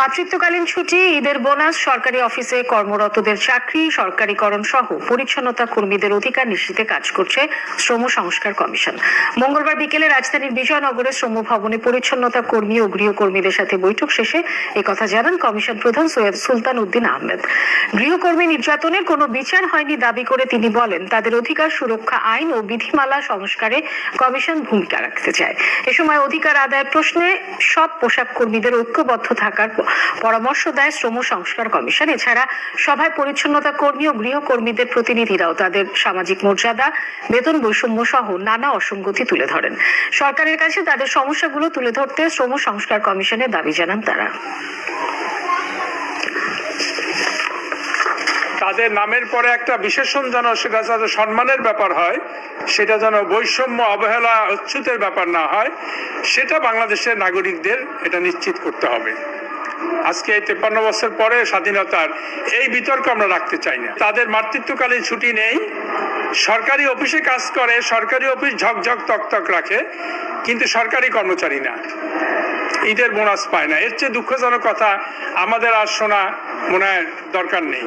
মাতৃত্বকালীন ছুটি, ঈদের বোনাস, সরকারি অফিসে কর্মরতদের চাকরি সরকারিকরণ সহ পরিচ্ছন্নতা কর্মীদের অধিকার নিশ্চিতে কাজ করছে শ্রম সংস্কার কমিশন। মঙ্গলবার বিকেলে রাজধানীর বিজয়নগরে শ্রম ভবনে পরিচ্ছন্নতা কর্মী ও গৃহকর্মীদের সাথে বৈঠক শেষে একথা জানান কমিশন প্রধান সৈয়দ সুলতান উদ্দিন আহমেদ। গৃহকর্মী নির্যাতনের কোনো বিচার হয়নি দাবি করে তিনি বলেন, তাদের অধিকার সুরক্ষা আইন ও বিধিমালা সংস্কারে কমিশন ভূমিকা রাখতে চায়। এ সময় অধিকার আদায় প্রশ্নে সব পোশাক কর্মীদের ঐক্যবদ্ধ থাকার পরামর্শ দেয় শ্রম সংস্কার কমিশন। এছাড়া সভায় পরিচ্ছন্নতা কর্মী ও গৃহকর্মীদের প্রতিনিধিরাও তাদের সামাজিক মর্যাদা, বেতন বৈষম্য সহ নানা অসঙ্গতি তুলে ধরেন। সরকারের কাছে তাদের সমস্যাগুলো তুলে ধরতে শ্রম সংস্কার কমিশনের দাবি জানান তারা। তাদের নামের পরে একটা বিশেষণ যেন সেটা যেন সম্মানের ব্যাপার হয়, সেটা যেন বৈষম্য, অবহেলা, অচ্যুতের ব্যাপার না হয়, সেটা বাংলাদেশের নাগরিকদের এটা নিশ্চিত করতে হবে। আজকে এই 53 বছর পরে স্বাধীনতার এই বিতর্ক আমরা রাখতে চাই না। তাদের মাতৃত্বকালীন ছুটি নেই, সরকারি অফিসে কাজ করে, সরকারি অফিস ঝকঝক তকতক রাখে, কিন্তু সরকারি কর্মচারী না, ঈদের বোনাস পায় না। এর চেয়ে দুঃখজনক কথা আমাদের আর শোনা মনে হয় দরকার নেই।